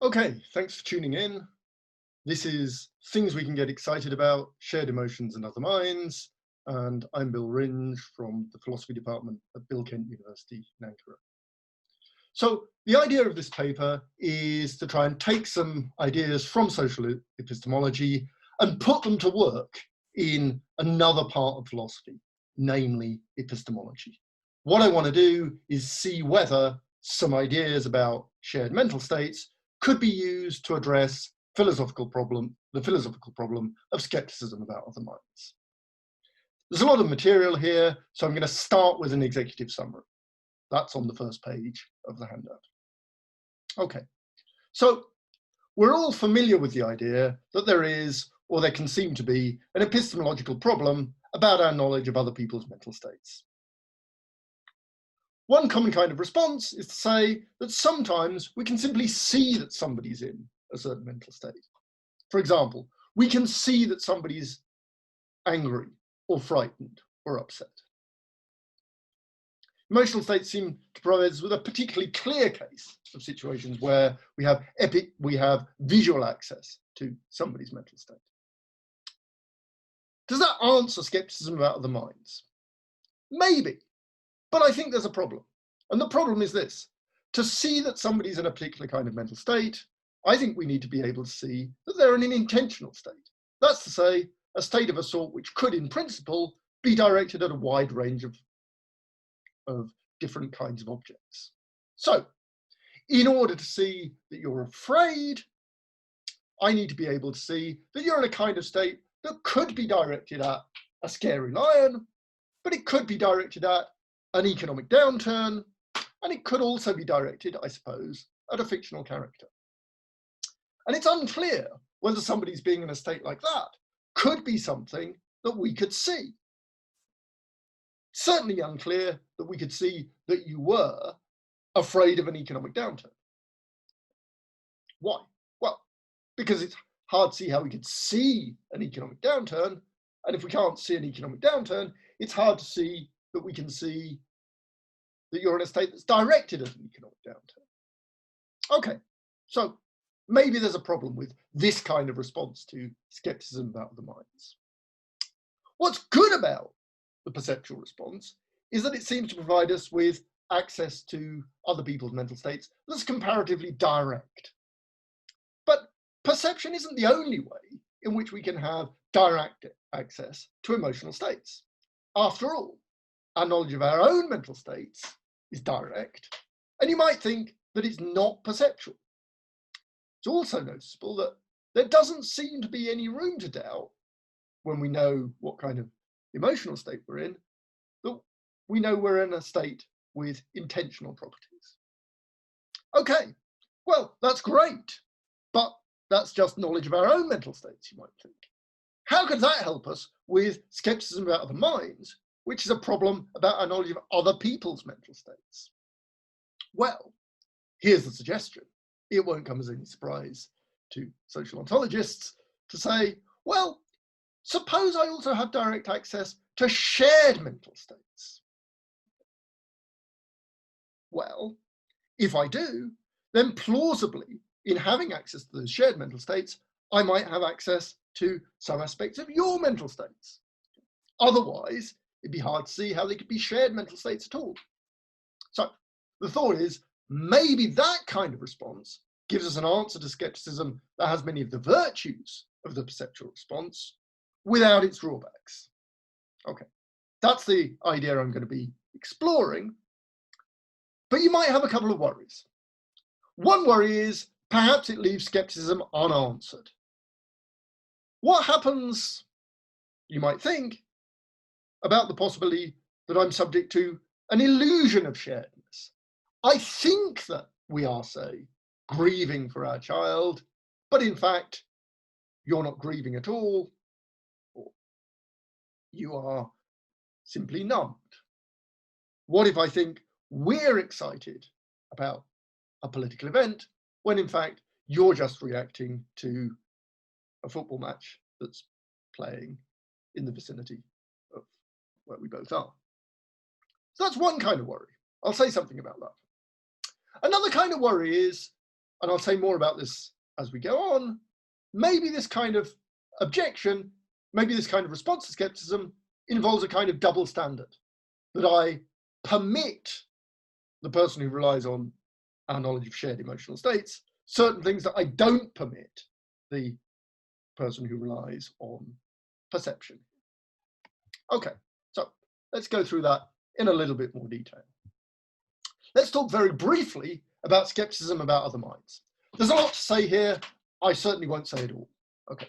Okay, thanks for tuning in. This is Things We Can Get Excited About, Shared Emotions and Other Minds. And I'm Bill Wringe from the Philosophy Department at Bill Kent University in Ankara. So the idea of this paper is to try and take some ideas from social epistemology and put them to work in another part of philosophy, namely epistemology. What I want to do is see whether some ideas about shared mental states could be used to address the philosophical problem of skepticism about other minds. There's a lot of material here, so I'm going to start with an executive summary. That's on the first page of the handout. Okay, so we're all familiar with the idea that there is, or there can seem to be, an epistemological problem about our knowledge of other people's mental states. One common kind of response is to say that sometimes we can simply see that somebody's in a certain mental state. For example, we can see that somebody's angry or frightened or upset. Emotional states seem to provide us with a particularly clear case of situations where we have visual access to somebody's mental state. Does that answer skepticism about other minds? Maybe, but I think there's a problem. And the problem is this: to see that somebody's in a particular kind of mental state, I think we need to be able to see that they're in an intentional state. That's to say, a state of a sort which could, in principle, be directed at a wide range of different kinds of objects. So, in order to see that you're afraid, I need to be able to see that you're in a kind of state that could be directed at a scary lion, but it could be directed at an economic downturn, and it could also be directed, I suppose, at a fictional character. And it's unclear whether somebody's being in a state like that could be something that we could see. Certainly unclear that we could see that you were afraid of an economic downturn. Why? Well, because it's hard to see how we could see an economic downturn, and if we can't see an economic downturn, it's hard to see that we can see that you're in a state that's directed at an economic downturn. Okay, so maybe there's a problem with this kind of response to skepticism about other minds. What's good about the perceptual response is that it seems to provide us with access to other people's mental states that's comparatively direct. But perception isn't the only way in which we can have direct access to emotional states. After all, our knowledge of our own mental states is direct, and you might think that it's not perceptual. It's also noticeable that there doesn't seem to be any room to doubt, when we know what kind of emotional state we're in, that we know we're in a state with intentional properties. Okay, well, that's great, but that's just knowledge of our own mental states, you might think. How could that help us with skepticism about other minds, which is a problem about our knowledge of other people's mental states? Well, here's the suggestion. It won't come as any surprise to social ontologists to say, well, suppose I also have direct access to shared mental states. Well, if I do, then plausibly, in having access to those shared mental states, I might have access to some aspects of your mental states. Otherwise, it'd be hard to see how they could be shared mental states at all. So the thought is, maybe that kind of response gives us an answer to skepticism that has many of the virtues of the perceptual response without its drawbacks. Okay, that's the idea I'm going to be exploring, but you might have a couple of worries. One worry is perhaps it leaves skepticism unanswered. What happens, you might think, about the possibility that I'm subject to an illusion of sharedness? I think that we are, say, grieving for our child, but in fact, you're not grieving at all, or you are simply numbed. What if I think we're excited about a political event when in fact you're just reacting to a football match that's playing in the vicinity of where we both are? So that's one kind of worry. I'll say something about that. Another kind of worry is and I'll say more about this as we go on, maybe this kind of objection, maybe this kind of response to skepticism involves a kind of double standard, that I permit the person who relies on our knowledge of shared emotional states certain things that I don't permit the person who relies on perception. Okay, so let's go through that in a little bit more detail. Let's talk very briefly about skepticism about other minds. There's a lot to say here. I certainly won't say it all. Okay,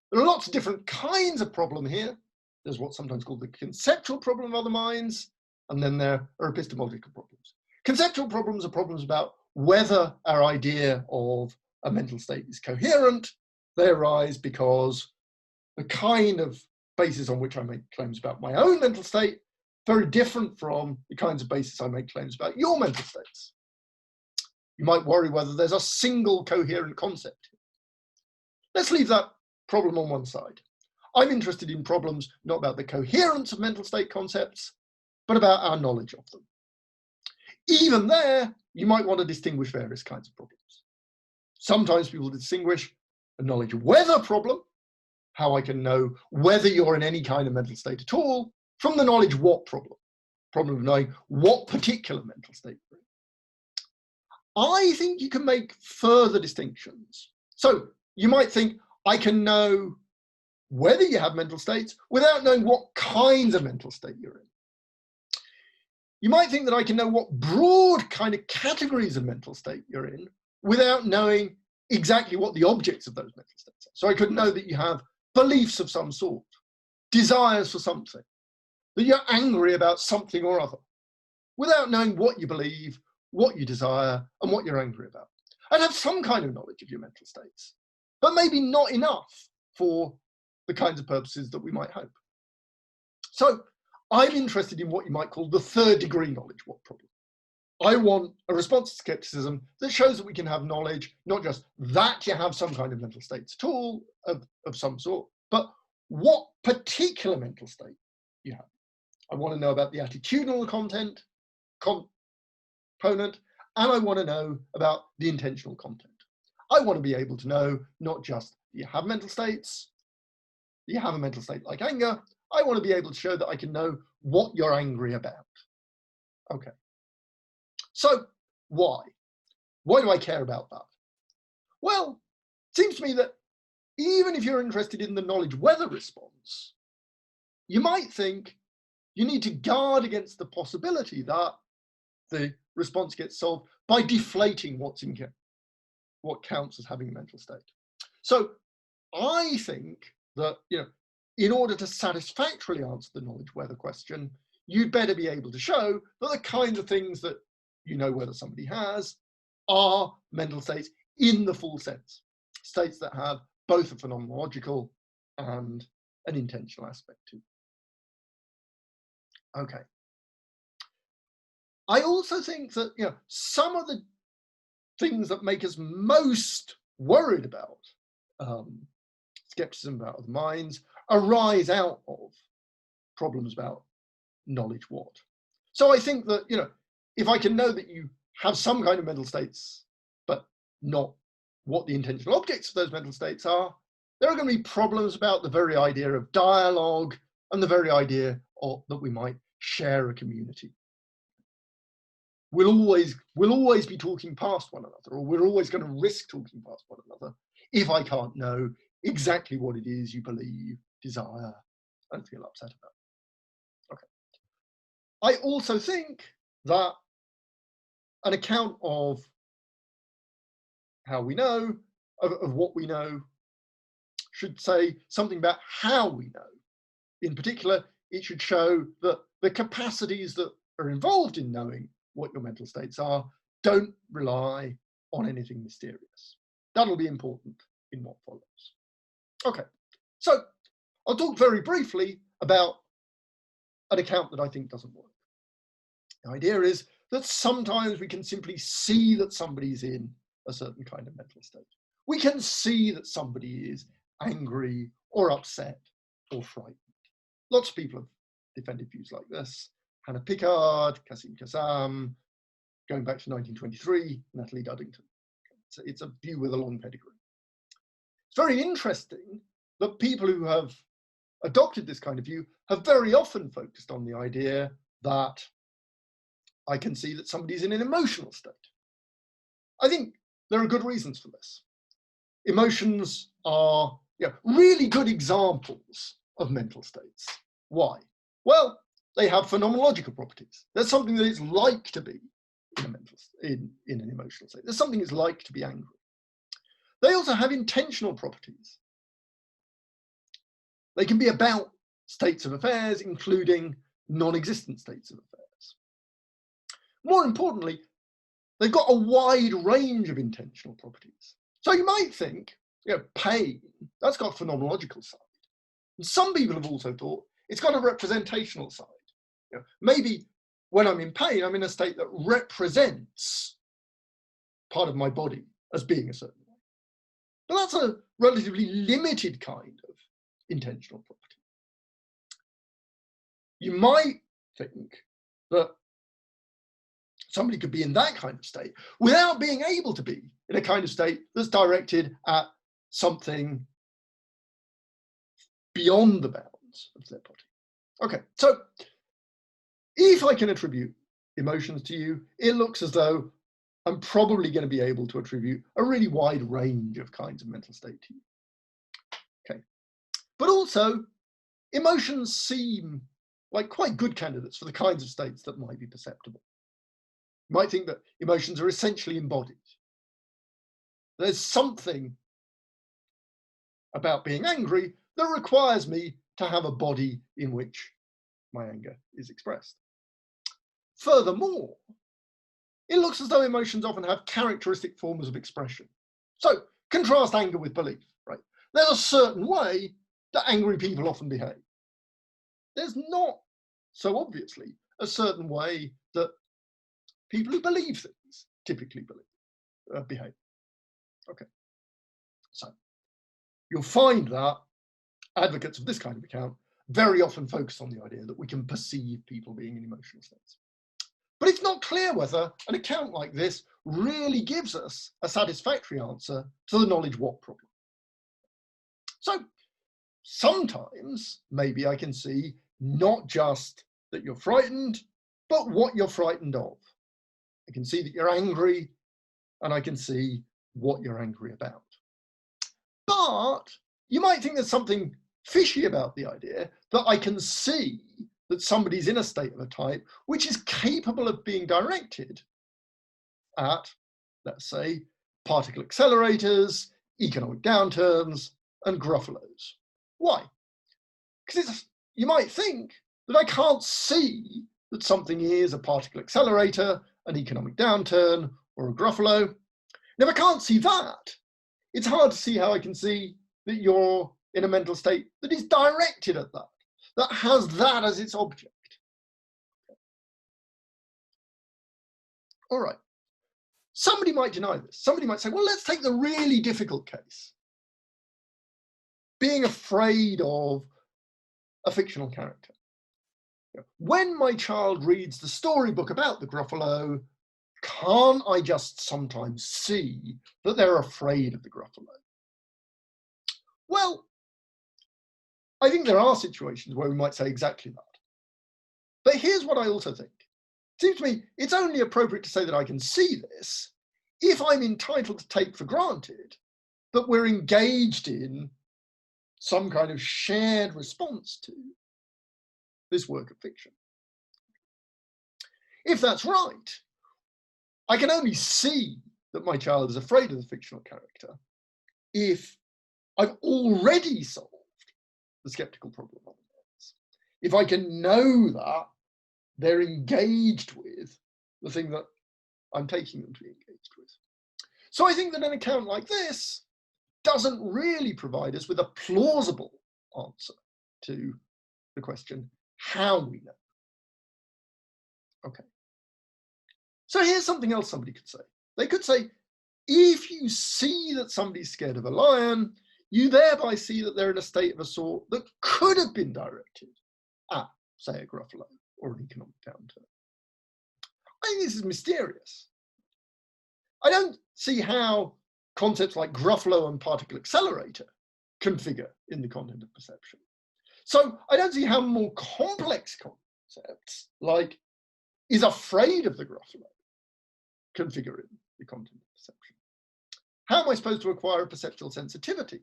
there are lots of different kinds of problem here. There's what's sometimes called the conceptual problem of other minds, and then there are epistemological problems. Conceptual problems are problems about whether our idea of a mental state is coherent. They arise because the kind of basis on which I make claims about my own mental state very different from the kinds of basis I make claims about your mental states. You might worry whether there's a single coherent concept. Let's leave that problem on one side. I'm interested in problems not about the coherence of mental state concepts, but about our knowledge of them. Even there, you might want to distinguish various kinds of problems. Sometimes people distinguish a knowledge of whether problem, how I can know whether you're in any kind of mental state at all, from the knowledge what problem of knowing what particular mental state you're in. I think you can make further distinctions. So you might think, I can know whether you have mental states without knowing what kinds of mental state you're in. You might think that I can know what broad kind of categories of mental state you're in without knowing exactly what the objects of those mental states are. So I could know that you have beliefs of some sort, desires for something, that you're angry about something or other, without knowing what you believe, what you desire, and what you're angry about. I'd have some kind of knowledge of your mental states, but maybe not enough for the kinds of purposes that we might hope. So I'm interested in what you might call the third degree knowledge what problem. I want a response to skepticism that shows that we can have knowledge, not just that you have some kind of mental states at all of some sort, but what particular mental state you have. I want to know about the attitudinal component, and I want to know about the intentional content. I want to be able to know not just you have mental states, you have a mental state like anger. I want to be able to show that I can know what you're angry about. Okay. So why? Why do I care about that? Well, it seems to me that even if you're interested in the knowledge whether response, you might think you need to guard against the possibility that the response gets solved by deflating what counts as having a mental state. So I think that, in order to satisfactorily answer the knowledge whether question, you'd better be able to show that the kinds of things that you know whether somebody has are mental states in the full sense, states that have both a phenomenological and an intentional aspect to them. Okay. I also think that some of the things that make us most worried about skepticism about other minds arise out of problems about knowledge what. So I think that if I can know that you have some kind of mental states, but not what the intentional objects of those mental states are, there are going to be problems about the very idea of dialogue and the very idea that we might share a community. We'll always be talking past one another, or we're always going to risk talking past one another if I can't know exactly what it is you believe, desire, and feel upset about. Okay. I also think that an account of how we know, of what we know, should say something about how we know. In particular, it should show that the capacities that are involved in knowing what your mental states are don't rely on anything mysterious. That'll be important in what follows. Okay, so I'll talk very briefly about an account that I think doesn't work. The idea is that sometimes we can simply see that somebody's in a certain kind of mental state. We can see that somebody is angry or upset or frightened. Lots of people have defended views like this. Hannah Pickard, Kasim Kassam, going back to 1923, Natalie Duddington. It's a view with a long pedigree. It's very interesting that people who have adopted this kind of view have very often focused on the idea that I can see that somebody's in an emotional state. I think there are good reasons for this. Emotions are really good examples of mental states. Why? Well, they have phenomenological properties. There's something that it's like to be in an emotional state. There's something it's like to be angry. They also have intentional properties. They can be about states of affairs, including non-existent states of affairs. More importantly, they've got a wide range of intentional properties. So you might think, pain, that's got a phenomenological side. And some people have also thought it's got a representational side. Maybe when I'm in pain, I'm in a state that represents part of my body as being a certain way. But that's a relatively limited kind of intentional property. You might think that somebody could be in that kind of state without being able to be in a kind of state that's directed at something beyond the bounds of their body. Okay, so if I can attribute emotions to you, it looks as though I'm probably going to be able to attribute a really wide range of kinds of mental state to you. Okay, but also emotions seem like quite good candidates for the kinds of states that might be perceptible. You might think that emotions are essentially embodied. There's something about being angry that requires me to have a body in which my anger is expressed. Furthermore, it looks as though emotions often have characteristic forms of expression. So contrast anger with belief, right? There's a certain way that angry people often behave. There's not, so obviously, a certain way that people who believe things typically behave. Okay, so you'll find that advocates of this kind of account very often focus on the idea that we can perceive people being in emotional states. But it's not clear whether an account like this really gives us a satisfactory answer to the knowledge what problem. So sometimes maybe I can see not just that you're frightened, but what you're frightened of. I can see that you're angry, and I can see what you're angry about. But you might think there's something fishy about the idea that I can see that somebody's in a state of a type which is capable of being directed at, let's say, particle accelerators, economic downturns, and gruffalos. Why? Because you might think that I can't see that something is a particle accelerator, an economic downturn, or a gruffalo. Now, if I can't see that, it's hard to see how I can see that you're in a mental state that is directed at that, that has that as its object. All right. Somebody might deny this. Somebody might say, well, let's take the really difficult case. Being afraid of a fictional character. When my child reads the storybook about the Gruffalo, can't I just sometimes see that they're afraid of the Gruffalo? Well, I think there are situations where we might say exactly that. But here's what I also think. It seems to me it's only appropriate to say that I can see this if I'm entitled to take for granted that we're engaged in some kind of shared response to this work of fiction. If that's right, I can only see that my child is afraid of the fictional character if I've already solved the skeptical problem on theirs. If I can know that they're engaged with the thing that I'm taking them to be engaged with. So I think that an account like this doesn't really provide us with a plausible answer to the question, how we know. Okay. So here's something else somebody could say. They could say, if you see that somebody's scared of a lion, you thereby see that they're in a state of a sort that could have been directed at, say, a gruffalo or an economic downturn. I think this is mysterious. I don't see how concepts like Gruffalo and particle accelerator can figure in the content of perception. So I don't see how more complex concepts like is afraid of the Gruffalo can figure in the content of perception. How am I supposed to acquire a perceptual sensitivity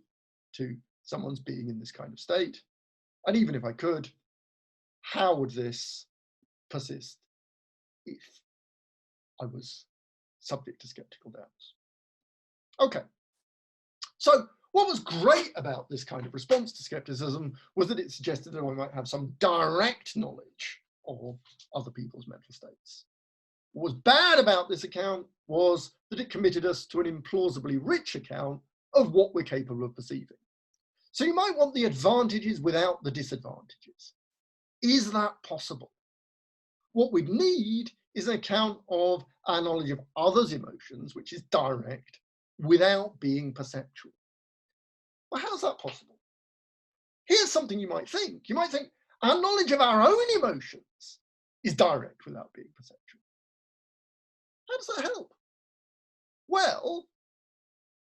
to someone's being in this kind of state? And even if I could, how would this persist if I was subject to skeptical doubts? Okay, so what was great about this kind of response to skepticism was that it suggested that I might have some direct knowledge of other people's mental states. What was bad about this account was that it committed us to an implausibly rich account of what we're capable of perceiving. So you might want the advantages without the disadvantages. Is that possible? What we'd need is an account of our knowledge of others' emotions, which is direct, without being perceptual. Well, how's that possible? Here's something you might think. You might think our knowledge of our own emotions is direct without being perceptual. How does that help? Well,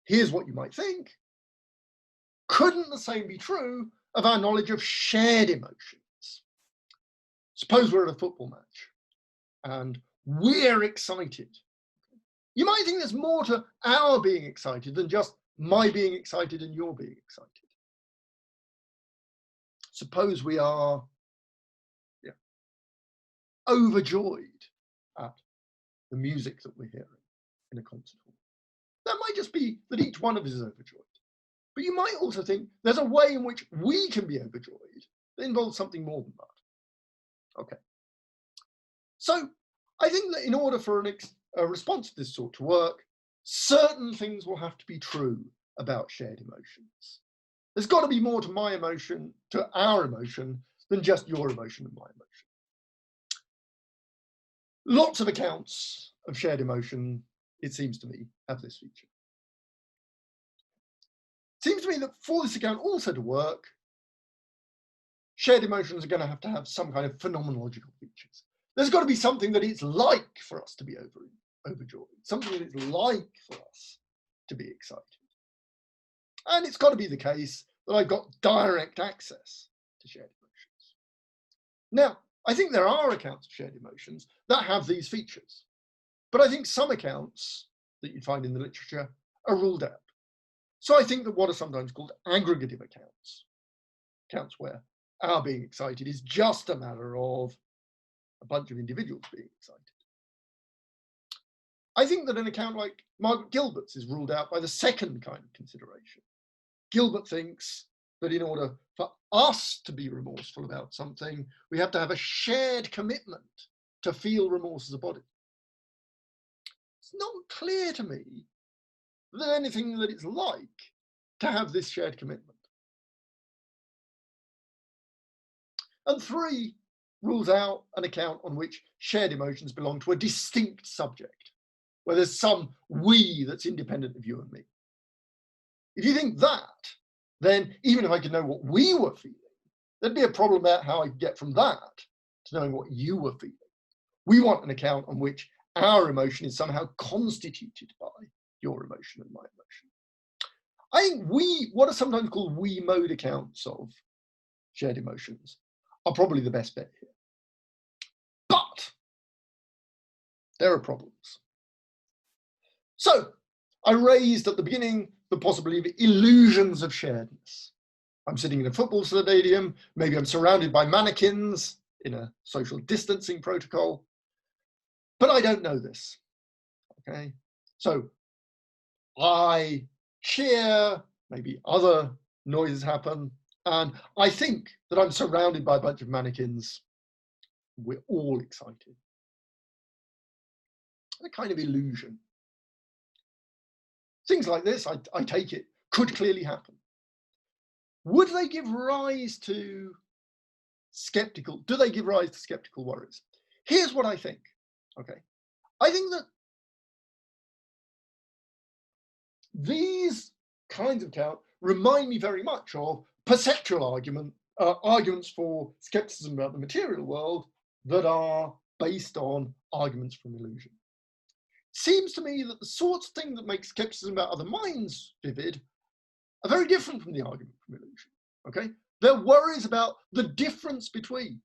here's what you might think. Couldn't the same be true of our knowledge of shared emotions? Suppose we're at a football match and we're excited. You might think there's more to our being excited than just my being excited and your being excited. Suppose we are overjoyed at the music that we're hearing in a concert hall. That might just be that each one of us is overjoyed. But you might also think there's a way in which we can be overjoyed that involves something more than that. Okay. So I think that in order for a response of this sort to work, certain things will have to be true about shared emotions. There's got to be more to my emotion, to our emotion, than just your emotion and my emotion. Lots of accounts of shared emotion, it seems to me, have this feature. It seems to me that for this account also to work, shared emotions are going to have some kind of phenomenological features. There's got to be something that it's like for us to be overjoyed, something that it's like for us to be excited. And it's got to be the case that I've got direct access to shared emotions. Now, I think there are accounts of shared emotions that have these features, but I think some accounts that you find in the literature are ruled out. So I think that what are sometimes called aggregative accounts, accounts where our being excited is just a matter of a bunch of individuals being excited. I think that an account like Margaret Gilbert's is ruled out by the second kind of consideration. Gilbert thinks that in order for us to be remorseful about something, we have to have a shared commitment to feel remorse as a body. It's not clear to me that there's anything that it's like to have this shared commitment. And 3 rules out an account on which shared emotions belong to a distinct subject, where there's some we that's independent of you and me. If you think that, then even if I could know what we were feeling, there'd be a problem about how I could get from that to knowing what you were feeling. We want an account on which our emotion is somehow constituted by your emotion and my emotion. I think what are sometimes called we mode accounts of shared emotions are probably the best bet here. But there are problems. So I raised at the beginning the possibility of illusions of sharedness. I'm sitting in a football stadium, maybe I'm surrounded by mannequins in a social distancing protocol, but I don't know this, okay? So I cheer, maybe other noises happen, and I think that I'm surrounded by a bunch of mannequins. We're all excited. A kind of illusion. Things like this, I take it, could clearly happen. Would they give rise to skeptical worries? Here's what I think, okay? I think that these kinds of account remind me very much of perceptual arguments for skepticism about the material world that are based on arguments from illusion. seems to me that the sorts of thing that makes skepticism about other minds vivid are very different from the argument from illusion. Okay, they're worries about the difference between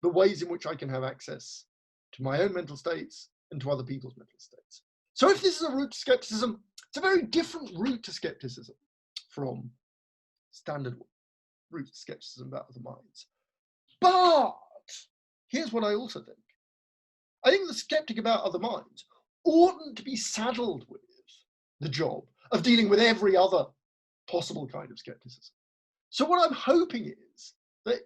the ways in which I can have access to my own mental states and to other people's mental states. So if this is a route to skepticism, it's a very different route to skepticism from standard route to skepticism about other minds. But here's what I also think. I think the skeptic about other minds oughtn't to be saddled with the job of dealing with every other possible kind of skepticism. So what I'm hoping is that,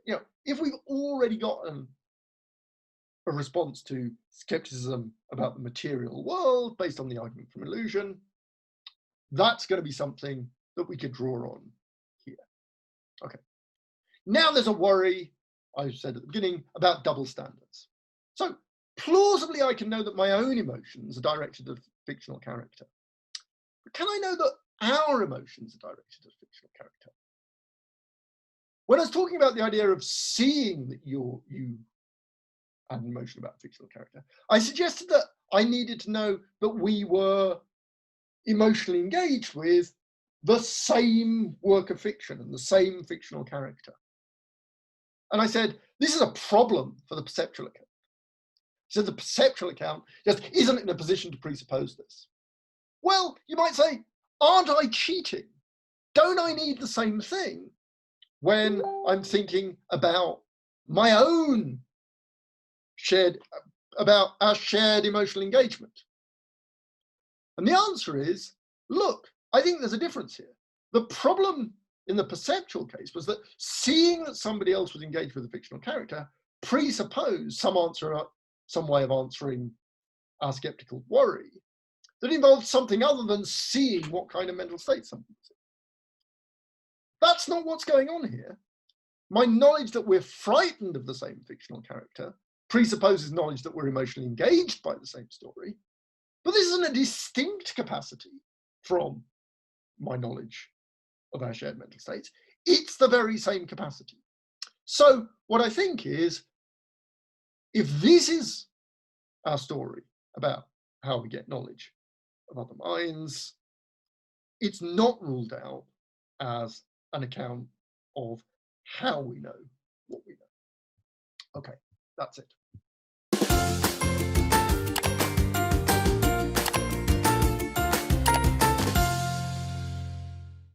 if we've already got a response to skepticism about the material world based on the argument from illusion, that's going to be something that we could draw on here. Okay. Now there's a worry, I said at the beginning, about double standards. So plausibly, I can know that my own emotions are directed at a fictional character. But can I know that our emotions are directed at a fictional character? When I was talking about the idea of seeing that you had an emotion about a fictional character, I suggested that I needed to know that we were emotionally engaged with the same work of fiction and the same fictional character. And I said, this is a problem for the perceptual account. So the perceptual account just isn't in a position to presuppose this. Well, you might say, aren't I cheating? Don't I need the same thing when I'm thinking about my own about our shared emotional engagement? And the answer is, look, I think there's a difference here. The problem in the perceptual case was that seeing that somebody else was engaged with a fictional character presupposed some way of answering our skeptical worry that involved something other than seeing what kind of mental state somebody was in. That's not what's going on here. My knowledge that we're frightened of the same fictional character presupposes knowledge that we're emotionally engaged by the same story, but this isn't a distinct capacity from my knowledge of our shared mental states. It's the very same capacity. So what I think is, if this is our story about how we get knowledge of other minds, it's not ruled out as an account of how we know what we know. Okay, that's it.